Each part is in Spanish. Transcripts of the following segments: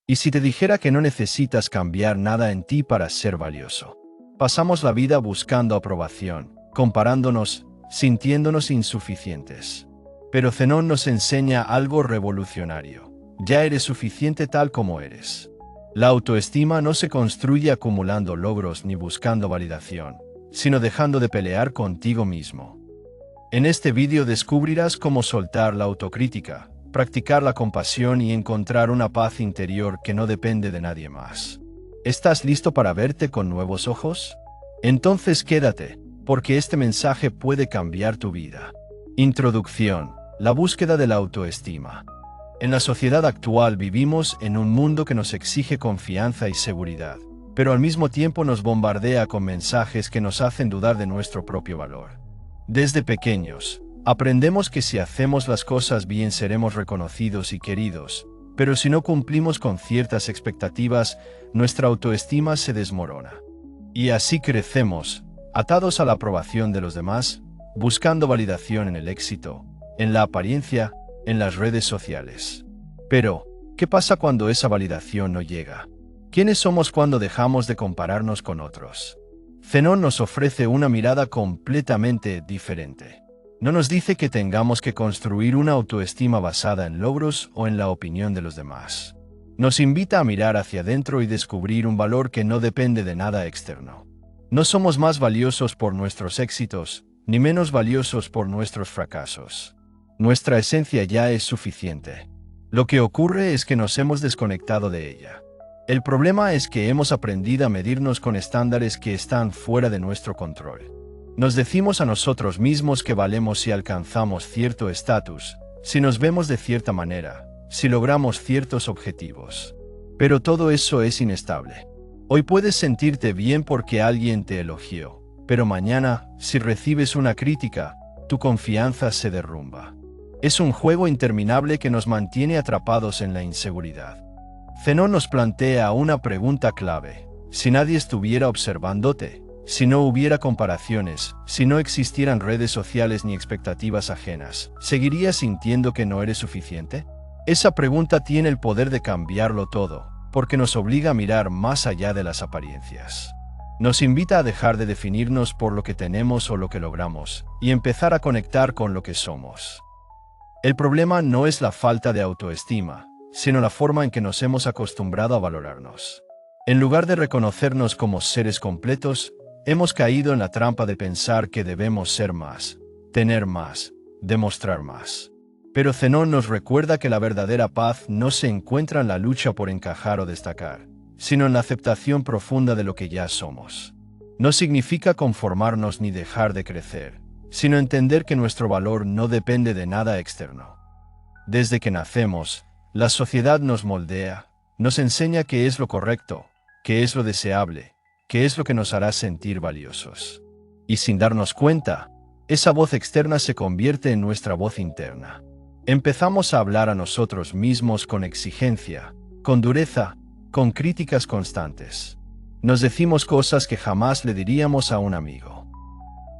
¿Y si te dijera que no necesitas cambiar nada en ti para ser valioso? Pasamos la vida buscando aprobación, comparándonos, sintiéndonos insuficientes. Pero Zenón nos enseña algo revolucionario. Ya eres suficiente tal como eres. La autoestima no se construye acumulando logros ni buscando validación, sino dejando de pelear contigo mismo. En este vídeo descubrirás cómo soltar la autocrítica, practicar la compasión y encontrar una paz interior que no depende de nadie más. ¿Estás listo para verte con nuevos ojos? Entonces quédate, porque este mensaje puede cambiar tu vida. Introducción: la búsqueda de la autoestima. En la sociedad actual vivimos en un mundo que nos exige confianza y seguridad, pero al mismo tiempo nos bombardea con mensajes que nos hacen dudar de nuestro propio valor. Desde pequeños, aprendemos que si hacemos las cosas bien seremos reconocidos y queridos, pero si no cumplimos con ciertas expectativas, nuestra autoestima se desmorona. Y así crecemos, atados a la aprobación de los demás, buscando validación en el éxito, en la apariencia, en las redes sociales. Pero, ¿qué pasa cuando esa validación no llega? ¿Quiénes somos cuando dejamos de compararnos con otros? Zenón nos ofrece una mirada completamente diferente. No nos dice que tengamos que construir una autoestima basada en logros o en la opinión de los demás. Nos invita a mirar hacia adentro y descubrir un valor que no depende de nada externo. No somos más valiosos por nuestros éxitos, ni menos valiosos por nuestros fracasos. Nuestra esencia ya es suficiente. Lo que ocurre es que nos hemos desconectado de ella. El problema es que hemos aprendido a medirnos con estándares que están fuera de nuestro control. Nos decimos a nosotros mismos que valemos si alcanzamos cierto estatus, si nos vemos de cierta manera, si logramos ciertos objetivos. Pero todo eso es inestable. Hoy puedes sentirte bien porque alguien te elogió, pero mañana, si recibes una crítica, tu confianza se derrumba. Es un juego interminable que nos mantiene atrapados en la inseguridad. Zenón nos plantea una pregunta clave: si nadie estuviera observándote, si no hubiera comparaciones, si no existieran redes sociales ni expectativas ajenas, ¿seguirías sintiendo que no eres suficiente? Esa pregunta tiene el poder de cambiarlo todo, porque nos obliga a mirar más allá de las apariencias. Nos invita a dejar de definirnos por lo que tenemos o lo que logramos, y empezar a conectar con lo que somos. El problema no es la falta de autoestima, sino la forma en que nos hemos acostumbrado a valorarnos. En lugar de reconocernos como seres completos, hemos caído en la trampa de pensar que debemos ser más, tener más, demostrar más. Pero Zenón nos recuerda que la verdadera paz no se encuentra en la lucha por encajar o destacar, sino en la aceptación profunda de lo que ya somos. No significa conformarnos ni dejar de crecer, sino entender que nuestro valor no depende de nada externo. Desde que nacemos, la sociedad nos moldea, nos enseña qué es lo correcto, qué es lo deseable, qué es lo que nos hará sentir valiosos. Y sin darnos cuenta, esa voz externa se convierte en nuestra voz interna. Empezamos a hablar a nosotros mismos con exigencia, con dureza, con críticas constantes. Nos decimos cosas que jamás le diríamos a un amigo.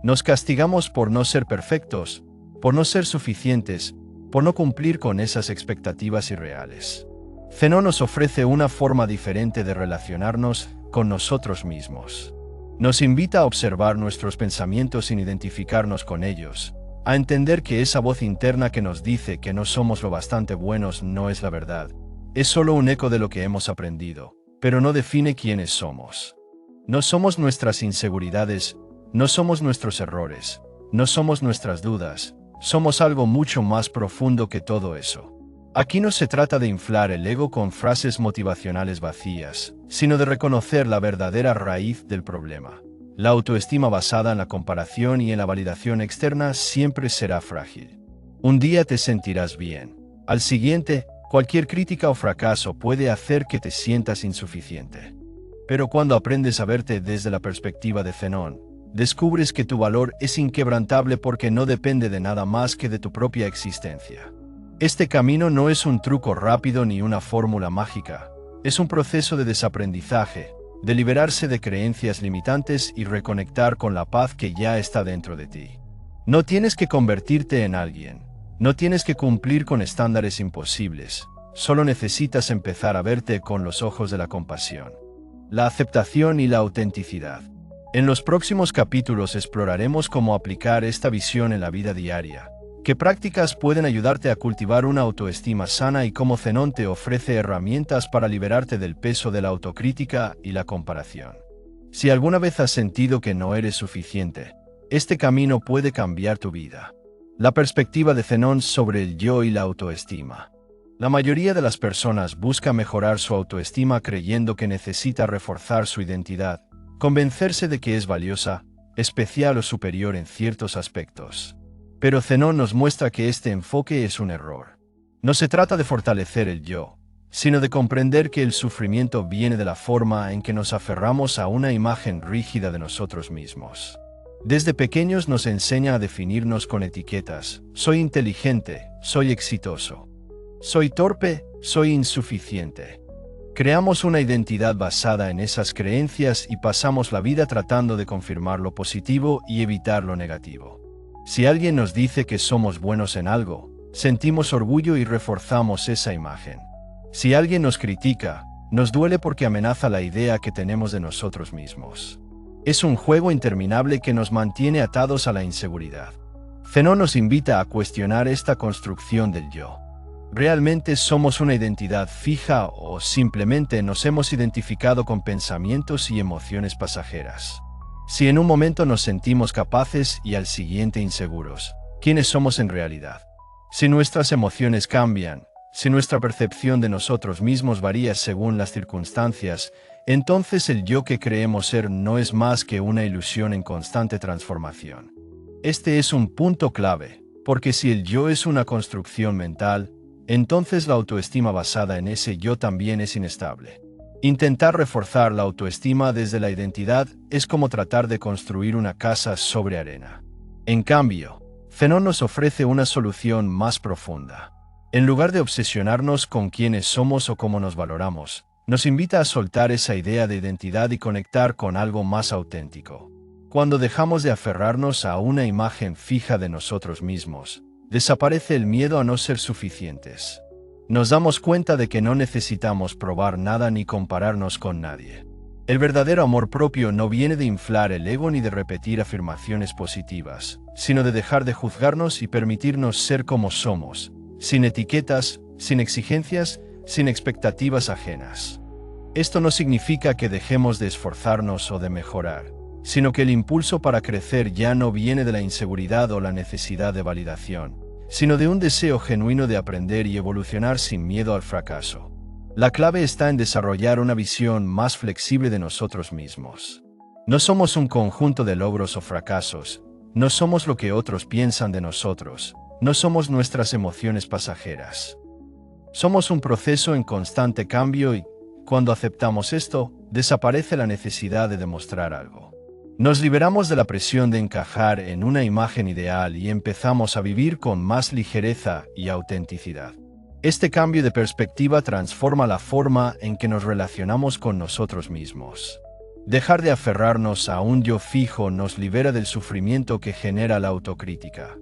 Nos castigamos por no ser perfectos, por no ser suficientes, por no cumplir con esas expectativas irreales. Zenón nos ofrece una forma diferente de relacionarnos con nosotros mismos. Nos invita a observar nuestros pensamientos sin identificarnos con ellos, a entender que esa voz interna que nos dice que no somos lo bastante buenos no es la verdad. Es solo un eco de lo que hemos aprendido, pero no define quiénes somos. No somos nuestras inseguridades, no somos nuestros errores, no somos nuestras dudas. Somos algo mucho más profundo que todo eso. Aquí no se trata de inflar el ego con frases motivacionales vacías, sino de reconocer la verdadera raíz del problema. La autoestima basada en la comparación y en la validación externa siempre será frágil. Un día te sentirás bien. Al siguiente, cualquier crítica o fracaso puede hacer que te sientas insuficiente. Pero cuando aprendes a verte desde la perspectiva de Zenón, descubres que tu valor es inquebrantable porque no depende de nada más que de tu propia existencia. Este camino no es un truco rápido ni una fórmula mágica, es un proceso de desaprendizaje, de liberarse de creencias limitantes y reconectar con la paz que ya está dentro de ti. No tienes que convertirte en alguien, no tienes que cumplir con estándares imposibles, solo necesitas empezar a verte con los ojos de la compasión, la aceptación y la autenticidad. En los próximos capítulos exploraremos cómo aplicar esta visión en la vida diaria, qué prácticas pueden ayudarte a cultivar una autoestima sana y cómo Zenón te ofrece herramientas para liberarte del peso de la autocrítica y la comparación. Si alguna vez has sentido que no eres suficiente, este camino puede cambiar tu vida. La perspectiva de Zenón sobre el yo y la autoestima. La mayoría de las personas busca mejorar su autoestima creyendo que necesita reforzar su identidad, convencerse de que es valiosa, especial o superior en ciertos aspectos. Pero Zenón nos muestra que este enfoque es un error. No se trata de fortalecer el yo, sino de comprender que el sufrimiento viene de la forma en que nos aferramos a una imagen rígida de nosotros mismos. Desde pequeños nos enseña a definirnos con etiquetas: soy inteligente, soy exitoso, soy torpe, soy insuficiente. Creamos una identidad basada en esas creencias y pasamos la vida tratando de confirmar lo positivo y evitar lo negativo. Si alguien nos dice que somos buenos en algo, sentimos orgullo y reforzamos esa imagen. Si alguien nos critica, nos duele porque amenaza la idea que tenemos de nosotros mismos. Es un juego interminable que nos mantiene atados a la inseguridad. Zenón nos invita a cuestionar esta construcción del yo. ¿Realmente somos una identidad fija o simplemente nos hemos identificado con pensamientos y emociones pasajeras? Si en un momento nos sentimos capaces y al siguiente inseguros, ¿quiénes somos en realidad? Si nuestras emociones cambian, si nuestra percepción de nosotros mismos varía según las circunstancias, entonces el yo que creemos ser no es más que una ilusión en constante transformación. Este es un punto clave, porque si el yo es una construcción mental, entonces la autoestima basada en ese yo también es inestable. Intentar reforzar la autoestima desde la identidad es como tratar de construir una casa sobre arena. En cambio, Zenón nos ofrece una solución más profunda. En lugar de obsesionarnos con quiénes somos o cómo nos valoramos, nos invita a soltar esa idea de identidad y conectar con algo más auténtico. Cuando dejamos de aferrarnos a una imagen fija de nosotros mismos, desaparece el miedo a no ser suficientes. Nos damos cuenta de que no necesitamos probar nada ni compararnos con nadie. El verdadero amor propio no viene de inflar el ego ni de repetir afirmaciones positivas, sino de dejar de juzgarnos y permitirnos ser como somos, sin etiquetas, sin exigencias, sin expectativas ajenas. Esto no significa que dejemos de esforzarnos o de mejorar, sino que el impulso para crecer ya no viene de la inseguridad o la necesidad de validación, sino de un deseo genuino de aprender y evolucionar sin miedo al fracaso. La clave está en desarrollar una visión más flexible de nosotros mismos. No somos un conjunto de logros o fracasos, no somos lo que otros piensan de nosotros, no somos nuestras emociones pasajeras. Somos un proceso en constante cambio y, cuando aceptamos esto, desaparece la necesidad de demostrar algo. Nos liberamos de la presión de encajar en una imagen ideal y empezamos a vivir con más ligereza y autenticidad. Este cambio de perspectiva transforma la forma en que nos relacionamos con nosotros mismos. Dejar de aferrarnos a un yo fijo nos libera del sufrimiento que genera la autocrítica.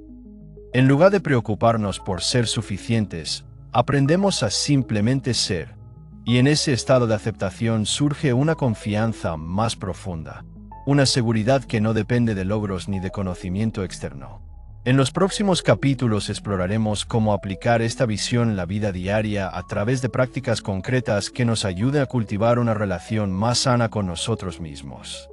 En lugar de preocuparnos por ser suficientes, aprendemos a simplemente ser, y en ese estado de aceptación surge una confianza más profunda. Una seguridad que no depende de logros ni de conocimiento externo. En los próximos capítulos exploraremos cómo aplicar esta visión en la vida diaria a través de prácticas concretas que nos ayuden a cultivar una relación más sana con nosotros mismos.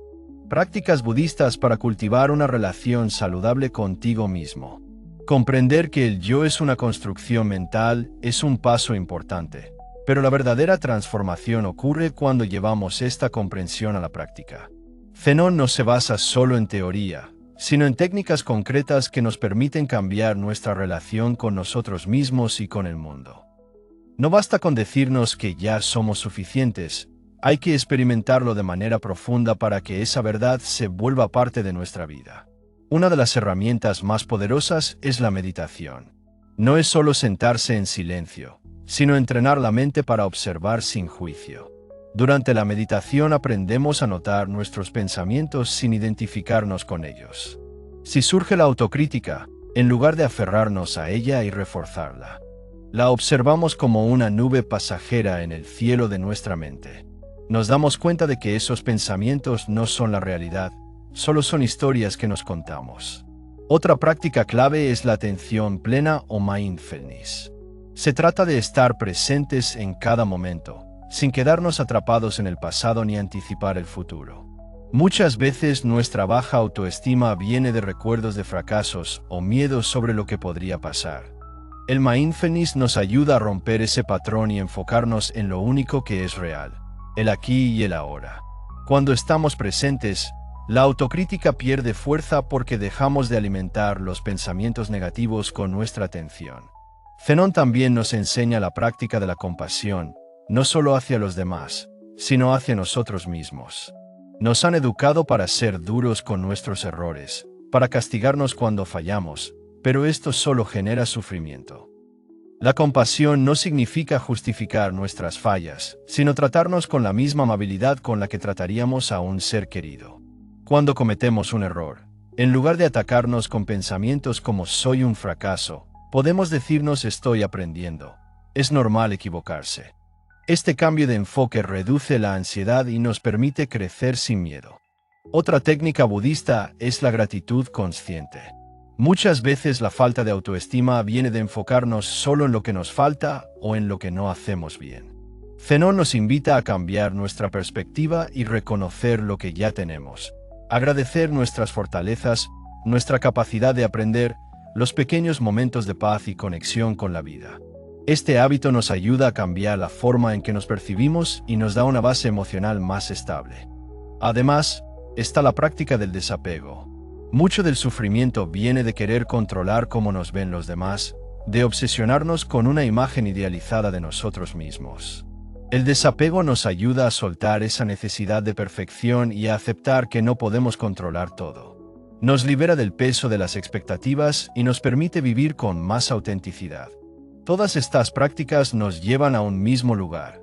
Prácticas budistas para cultivar una relación saludable contigo mismo. Comprender que el yo es una construcción mental es un paso importante, pero la verdadera transformación ocurre cuando llevamos esta comprensión a la práctica. Zenón no se basa solo en teoría, sino en técnicas concretas que nos permiten cambiar nuestra relación con nosotros mismos y con el mundo. No basta con decirnos que ya somos suficientes, hay que experimentarlo de manera profunda para que esa verdad se vuelva parte de nuestra vida. Una de las herramientas más poderosas es la meditación. No es solo sentarse en silencio, sino entrenar la mente para observar sin juicio. Durante la meditación aprendemos a notar nuestros pensamientos sin identificarnos con ellos. Si surge la autocrítica, en lugar de aferrarnos a ella y reforzarla, La observamos como una nube pasajera en el cielo de nuestra mente. Nos damos cuenta de que esos pensamientos no son la realidad, solo son historias que nos contamos. Otra práctica clave es la atención plena o mindfulness. Se trata de estar presentes en cada momento, sin quedarnos atrapados en el pasado ni anticipar el futuro. Muchas veces nuestra baja autoestima viene de recuerdos de fracasos o miedos sobre lo que podría pasar. El mindfulness nos ayuda a romper ese patrón y enfocarnos en lo único que es real, el aquí y el ahora. Cuando estamos presentes, la autocrítica pierde fuerza porque dejamos de alimentar los pensamientos negativos con nuestra atención. Zenón también nos enseña la práctica de la compasión, no solo hacia los demás, sino hacia nosotros mismos. Nos han educado para ser duros con nuestros errores, para castigarnos cuando fallamos, pero esto solo genera sufrimiento. La compasión no significa justificar nuestras fallas, sino tratarnos con la misma amabilidad con la que trataríamos a un ser querido. Cuando cometemos un error, en lugar de atacarnos con pensamientos como soy un fracaso, podemos decirnos estoy aprendiendo. Es normal equivocarse. Este cambio de enfoque reduce la ansiedad y nos permite crecer sin miedo. Otra técnica budista es la gratitud consciente. Muchas veces la falta de autoestima viene de enfocarnos solo en lo que nos falta o en lo que no hacemos bien. Zenón nos invita a cambiar nuestra perspectiva y reconocer lo que ya tenemos. Agradecer nuestras fortalezas, nuestra capacidad de aprender, los pequeños momentos de paz y conexión con la vida. Este hábito nos ayuda a cambiar la forma en que nos percibimos y nos da una base emocional más estable. Además, está la práctica del desapego. Mucho del sufrimiento viene de querer controlar cómo nos ven los demás, de obsesionarnos con una imagen idealizada de nosotros mismos. El desapego nos ayuda a soltar esa necesidad de perfección y a aceptar que no podemos controlar todo. Nos libera del peso de las expectativas y nos permite vivir con más autenticidad. Todas estas prácticas nos llevan a un mismo lugar,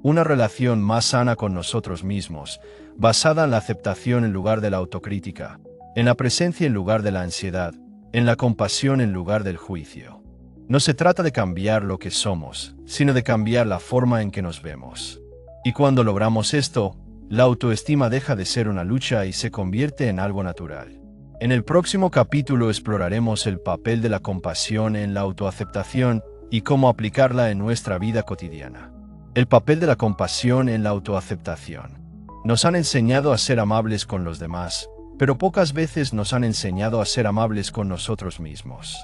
una relación más sana con nosotros mismos, basada en la aceptación en lugar de la autocrítica, en la presencia en lugar de la ansiedad, en la compasión en lugar del juicio. No se trata de cambiar lo que somos, sino de cambiar la forma en que nos vemos. Y cuando logramos esto, la autoestima deja de ser una lucha y se convierte en algo natural. En el próximo capítulo exploraremos el papel de la compasión en la autoaceptación y cómo aplicarla en nuestra vida cotidiana. El papel de la compasión en la autoaceptación. Nos han enseñado a ser amables con los demás, pero pocas veces nos han enseñado a ser amables con nosotros mismos.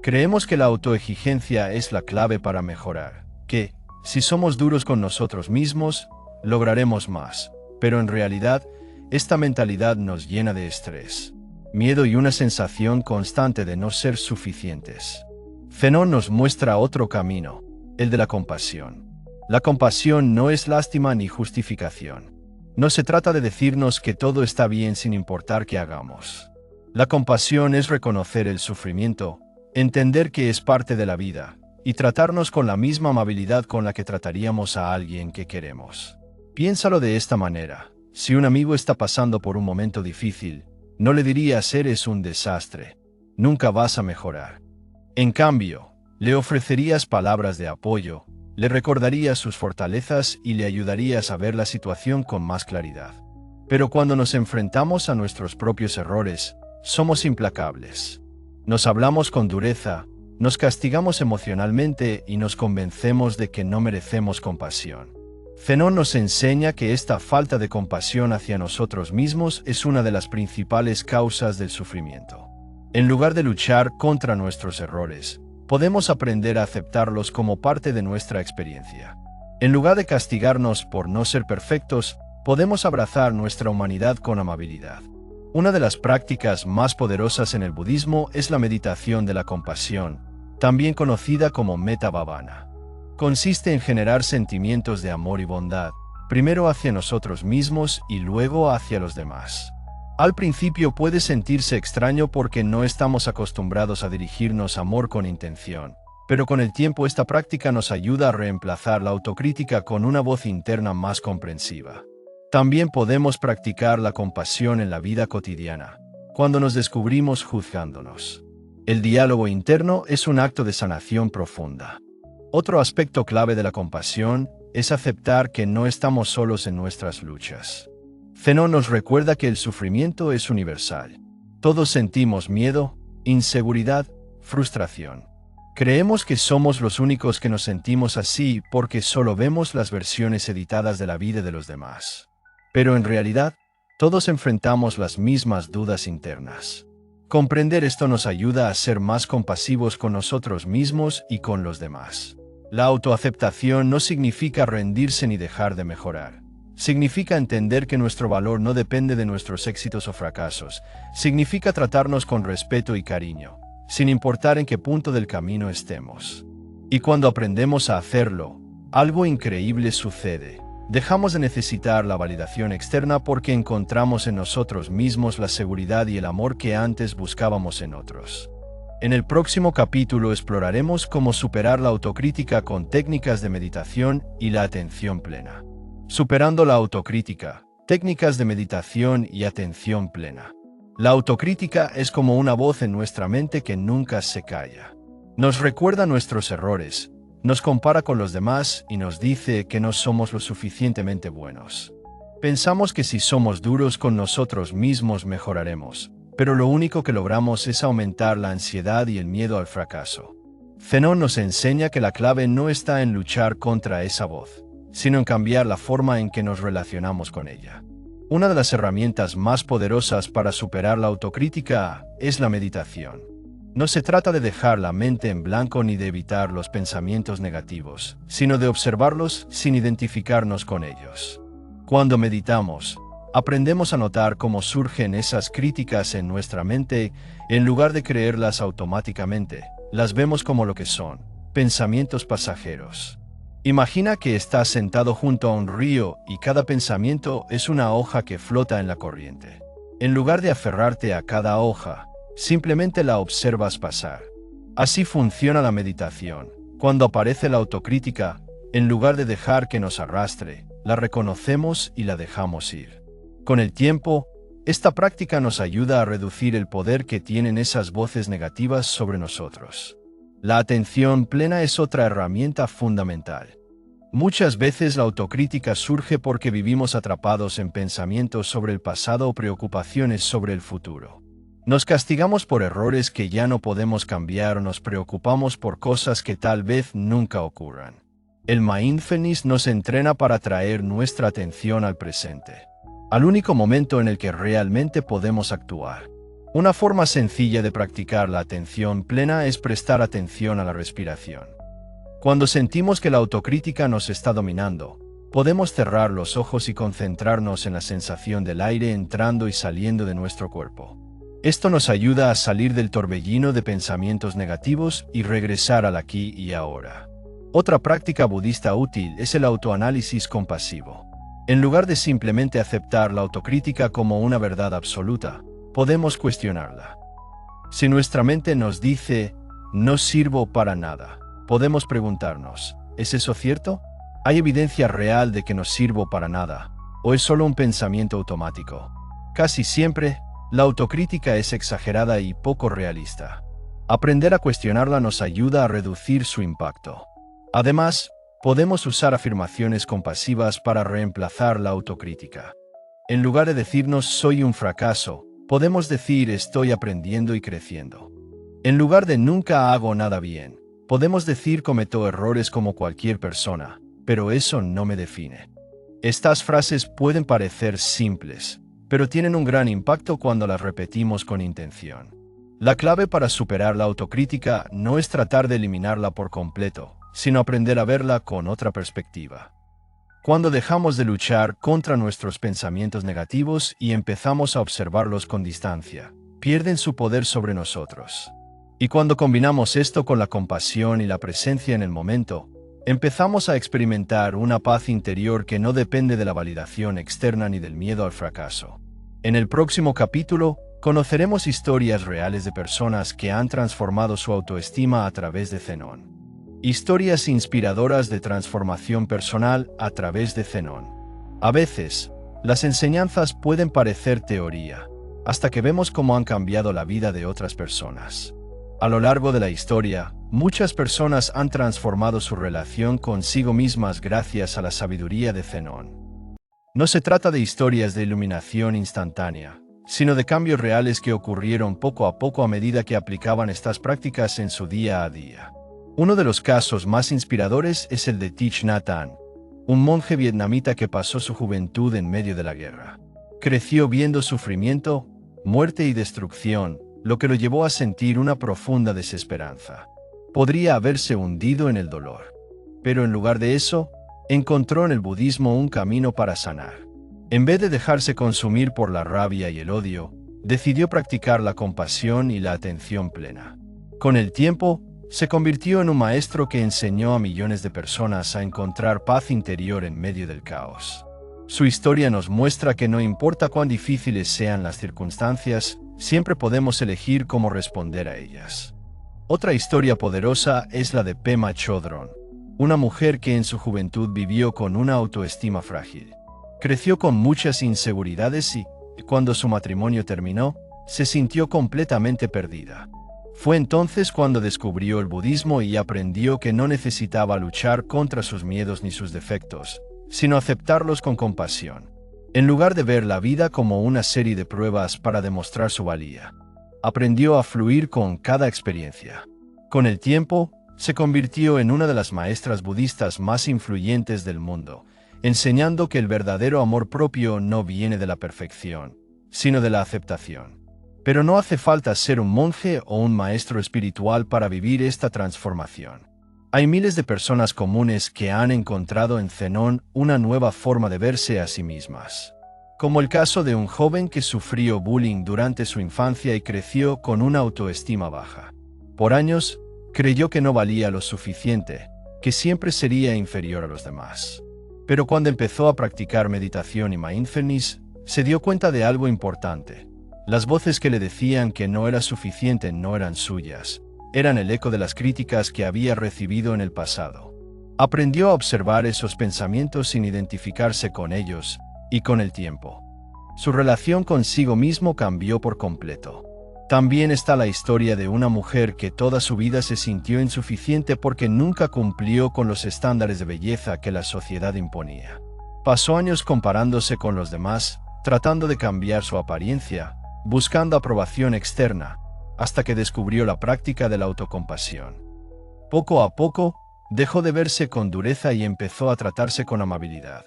Creemos que la autoexigencia es la clave para mejorar, que, si somos duros con nosotros mismos, lograremos más, pero en realidad, esta mentalidad nos llena de estrés, miedo y una sensación constante de no ser suficientes. Zenón nos muestra otro camino, el de la compasión. La compasión no es lástima ni justificación. No se trata de decirnos que todo está bien sin importar qué hagamos. La compasión es reconocer el sufrimiento, entender que es parte de la vida, y tratarnos con la misma amabilidad con la que trataríamos a alguien que queremos. Piénsalo de esta manera. Si un amigo está pasando por un momento difícil, no le dirías eres un desastre, nunca vas a mejorar. En cambio, le ofrecerías palabras de apoyo, le recordarías sus fortalezas y le ayudarías a ver la situación con más claridad. Pero cuando nos enfrentamos a nuestros propios errores, somos implacables. Nos hablamos con dureza, nos castigamos emocionalmente y nos convencemos de que no merecemos compasión. Zenón nos enseña que esta falta de compasión hacia nosotros mismos es una de las principales causas del sufrimiento. En lugar de luchar contra nuestros errores, podemos aprender a aceptarlos como parte de nuestra experiencia. En lugar de castigarnos por no ser perfectos, podemos abrazar nuestra humanidad con amabilidad. Una de las prácticas más poderosas en el budismo es la meditación de la compasión, también conocida como Metta Bhavana. Consiste en generar sentimientos de amor y bondad, primero hacia nosotros mismos y luego hacia los demás. Al principio puede sentirse extraño porque no estamos acostumbrados a dirigirnos amor con intención, pero con el tiempo esta práctica nos ayuda a reemplazar la autocrítica con una voz interna más comprensiva. También podemos practicar la compasión en la vida cotidiana, cuando nos descubrimos juzgándonos. El diálogo interno es un acto de sanación profunda. Otro aspecto clave de la compasión es aceptar que no estamos solos en nuestras luchas. Zenón nos recuerda que el sufrimiento es universal. Todos sentimos miedo, inseguridad, frustración. Creemos que somos los únicos que nos sentimos así porque solo vemos las versiones editadas de la vida de los demás. Pero en realidad, todos enfrentamos las mismas dudas internas. Comprender esto nos ayuda a ser más compasivos con nosotros mismos y con los demás. La autoaceptación no significa rendirse ni dejar de mejorar. Significa entender que nuestro valor no depende de nuestros éxitos o fracasos. Significa tratarnos con respeto y cariño, sin importar en qué punto del camino estemos. Y cuando aprendemos a hacerlo, algo increíble sucede. Dejamos de necesitar la validación externa porque encontramos en nosotros mismos la seguridad y el amor que antes buscábamos en otros. En el próximo capítulo exploraremos cómo superar la autocrítica con técnicas de meditación y la atención plena. Superando la autocrítica, técnicas de meditación y atención plena. La autocrítica es como una voz en nuestra mente que nunca se calla. Nos recuerda nuestros errores, nos compara con los demás y nos dice que no somos lo suficientemente buenos. Pensamos que si somos duros con nosotros mismos mejoraremos, pero lo único que logramos es aumentar la ansiedad y el miedo al fracaso. Zenón nos enseña que la clave no está en luchar contra esa voz, sino en cambiar la forma en que nos relacionamos con ella. Una de las herramientas más poderosas para superar la autocrítica es la meditación. No se trata de dejar la mente en blanco ni de evitar los pensamientos negativos, sino de observarlos sin identificarnos con ellos. Cuando meditamos, aprendemos a notar cómo surgen esas críticas en nuestra mente. En lugar de creerlas automáticamente, las vemos como lo que son, pensamientos pasajeros. Imagina que estás sentado junto a un río y cada pensamiento es una hoja que flota en la corriente. En lugar de aferrarte a cada hoja, simplemente la observas pasar. Así funciona la meditación. Cuando aparece la autocrítica, en lugar de dejar que nos arrastre, la reconocemos y la dejamos ir. Con el tiempo, esta práctica nos ayuda a reducir el poder que tienen esas voces negativas sobre nosotros. La atención plena es otra herramienta fundamental. Muchas veces la autocrítica surge porque vivimos atrapados en pensamientos sobre el pasado o preocupaciones sobre el futuro. Nos castigamos por errores que ya no podemos cambiar o nos preocupamos por cosas que tal vez nunca ocurran. El mindfulness nos entrena para traer nuestra atención al presente, al único momento en el que realmente podemos actuar. Una forma sencilla de practicar la atención plena es prestar atención a la respiración. Cuando sentimos que la autocrítica nos está dominando, podemos cerrar los ojos y concentrarnos en la sensación del aire entrando y saliendo de nuestro cuerpo. Esto nos ayuda a salir del torbellino de pensamientos negativos y regresar al aquí y ahora. Otra práctica budista útil es el autoanálisis compasivo. En lugar de simplemente aceptar la autocrítica como una verdad absoluta, podemos cuestionarla. Si nuestra mente nos dice, no sirvo para nada, podemos preguntarnos, ¿es eso cierto? ¿Hay evidencia real de que no sirvo para nada? ¿O es solo un pensamiento automático? Casi siempre, la autocrítica es exagerada y poco realista. Aprender a cuestionarla nos ayuda a reducir su impacto. Además, podemos usar afirmaciones compasivas para reemplazar la autocrítica. En lugar de decirnos soy un fracaso, podemos decir estoy aprendiendo y creciendo. En lugar de nunca hago nada bien, podemos decir cometo errores como cualquier persona, pero eso no me define. Estas frases pueden parecer simples, pero tienen un gran impacto cuando las repetimos con intención. La clave para superar la autocrítica no es tratar de eliminarla por completo, sino aprender a verla con otra perspectiva. Cuando dejamos de luchar contra nuestros pensamientos negativos y empezamos a observarlos con distancia, pierden su poder sobre nosotros. Y cuando combinamos esto con la compasión y la presencia en el momento, empezamos a experimentar una paz interior que no depende de la validación externa ni del miedo al fracaso. En el próximo capítulo, conoceremos historias reales de personas que han transformado su autoestima a través de Zenón. Historias inspiradoras de transformación personal a través de Zenón. A veces, las enseñanzas pueden parecer teoría, hasta que vemos cómo han cambiado la vida de otras personas. A lo largo de la historia, Muchas personas han transformado su relación consigo mismas gracias a la sabiduría de Zenón. No se trata de historias de iluminación instantánea, sino de cambios reales que ocurrieron poco a poco a medida que aplicaban estas prácticas en su día a día. Uno de los casos más inspiradores es el de Thich Nhat Hanh, un monje vietnamita que pasó su juventud en medio de la guerra. Creció viendo sufrimiento, muerte y destrucción, lo que lo llevó a sentir una profunda desesperanza. Podría haberse hundido en el dolor. Pero en lugar de eso, encontró en el budismo un camino para sanar. En vez de dejarse consumir por la rabia y el odio, decidió practicar la compasión y la atención plena. Con el tiempo, se convirtió en un maestro que enseñó a millones de personas a encontrar paz interior en medio del caos. Su historia nos muestra que no importa cuán difíciles sean las circunstancias, siempre podemos elegir cómo responder a ellas. Otra historia poderosa es la de Pema Chodron, una mujer que en su juventud vivió con una autoestima frágil. Creció con muchas inseguridades y, cuando su matrimonio terminó, se sintió completamente perdida. Fue entonces cuando descubrió el budismo y aprendió que no necesitaba luchar contra sus miedos ni sus defectos, sino aceptarlos con compasión, en lugar de ver la vida como una serie de pruebas para demostrar su valía. Aprendió a fluir con cada experiencia. Con el tiempo, se convirtió en una de las maestras budistas más influyentes del mundo, enseñando que el verdadero amor propio no viene de la perfección, sino de la aceptación. Pero no hace falta ser un monje o un maestro espiritual para vivir esta transformación. Hay miles de personas comunes que han encontrado en Zenón una nueva forma de verse a sí mismas. Como el caso de un joven que sufrió bullying durante su infancia y creció con una autoestima baja. Por años, creyó que no valía lo suficiente, que siempre sería inferior a los demás. Pero cuando empezó a practicar meditación y mindfulness, se dio cuenta de algo importante. Las voces que le decían que no era suficiente no eran suyas, eran el eco de las críticas que había recibido en el pasado. Aprendió a observar esos pensamientos sin identificarse con ellos, y con el tiempo, su relación consigo mismo cambió por completo. También está la historia de una mujer que toda su vida se sintió insuficiente porque nunca cumplió con los estándares de belleza que la sociedad imponía. Pasó años comparándose con los demás, tratando de cambiar su apariencia, buscando aprobación externa, hasta que descubrió la práctica de la autocompasión. Poco a poco, dejó de verse con dureza y empezó a tratarse con amabilidad.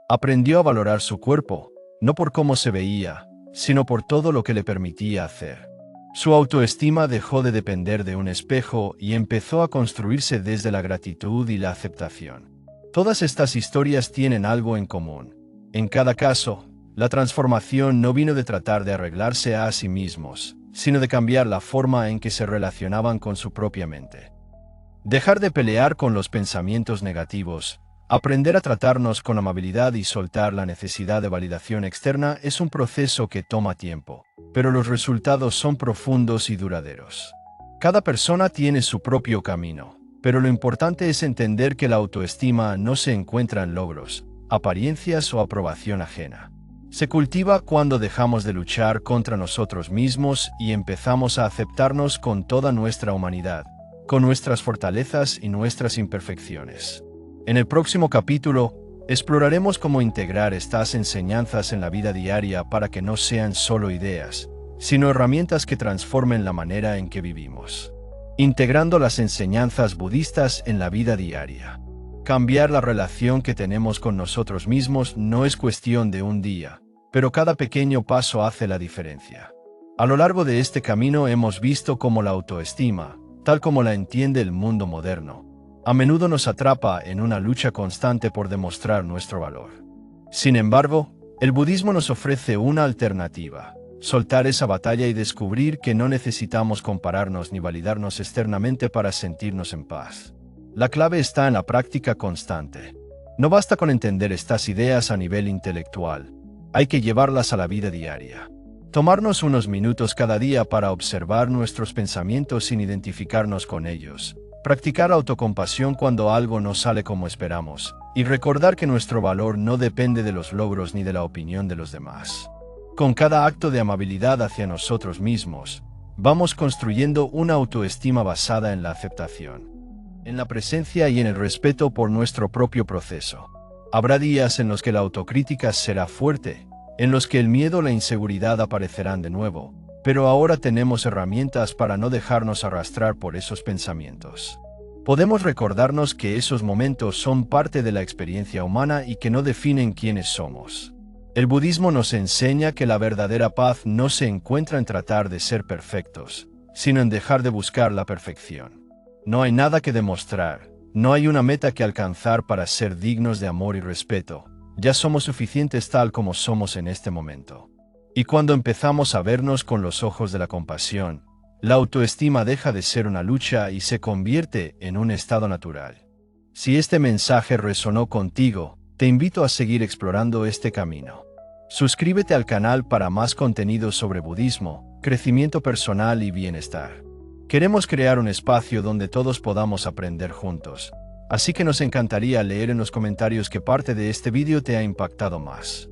Aprendió a valorar su cuerpo, no por cómo se veía, sino por todo lo que le permitía hacer. Su autoestima dejó de depender de un espejo y empezó a construirse desde la gratitud y la aceptación. Todas estas historias tienen algo en común. En cada caso, la transformación no vino de tratar de arreglarse a sí mismos, sino de cambiar la forma en que se relacionaban con su propia mente. Dejar de pelear con los pensamientos negativos, aprender a tratarnos con amabilidad y soltar la necesidad de validación externa es un proceso que toma tiempo, pero los resultados son profundos y duraderos. Cada persona tiene su propio camino, pero lo importante es entender que la autoestima no se encuentra en logros, apariencias o aprobación ajena. Se cultiva cuando dejamos de luchar contra nosotros mismos y empezamos a aceptarnos con toda nuestra humanidad, con nuestras fortalezas y nuestras imperfecciones. En el próximo capítulo, exploraremos cómo integrar estas enseñanzas en la vida diaria para que no sean solo ideas, sino herramientas que transformen la manera en que vivimos. Integrando las enseñanzas budistas en la vida diaria. Cambiar la relación que tenemos con nosotros mismos no es cuestión de un día, pero cada pequeño paso hace la diferencia. A lo largo de este camino hemos visto cómo la autoestima, tal como la entiende el mundo moderno, a menudo nos atrapa en una lucha constante por demostrar nuestro valor. Sin embargo, el budismo nos ofrece una alternativa: soltar esa batalla y descubrir que no necesitamos compararnos ni validarnos externamente para sentirnos en paz. La clave está en la práctica constante. No basta con entender estas ideas a nivel intelectual, hay que llevarlas a la vida diaria. Tomarnos unos minutos cada día para observar nuestros pensamientos sin identificarnos con ellos. Practicar autocompasión cuando algo no sale como esperamos, y recordar que nuestro valor no depende de los logros ni de la opinión de los demás. Con cada acto de amabilidad hacia nosotros mismos, vamos construyendo una autoestima basada en la aceptación, en la presencia y en el respeto por nuestro propio proceso. Habrá días en los que la autocrítica será fuerte, en los que el miedo o la inseguridad aparecerán de nuevo, pero ahora tenemos herramientas para no dejarnos arrastrar por esos pensamientos. Podemos recordarnos que esos momentos son parte de la experiencia humana y que no definen quiénes somos. El budismo nos enseña que la verdadera paz no se encuentra en tratar de ser perfectos, sino en dejar de buscar la perfección. No hay nada que demostrar, no hay una meta que alcanzar para ser dignos de amor y respeto. Ya somos suficientes tal como somos en este momento. Y cuando empezamos a vernos con los ojos de la compasión, la autoestima deja de ser una lucha y se convierte en un estado natural. Si este mensaje resonó contigo, te invito a seguir explorando este camino. Suscríbete al canal para más contenido sobre budismo, crecimiento personal y bienestar. Queremos crear un espacio donde todos podamos aprender juntos, así que nos encantaría leer en los comentarios qué parte de este vídeo te ha impactado más.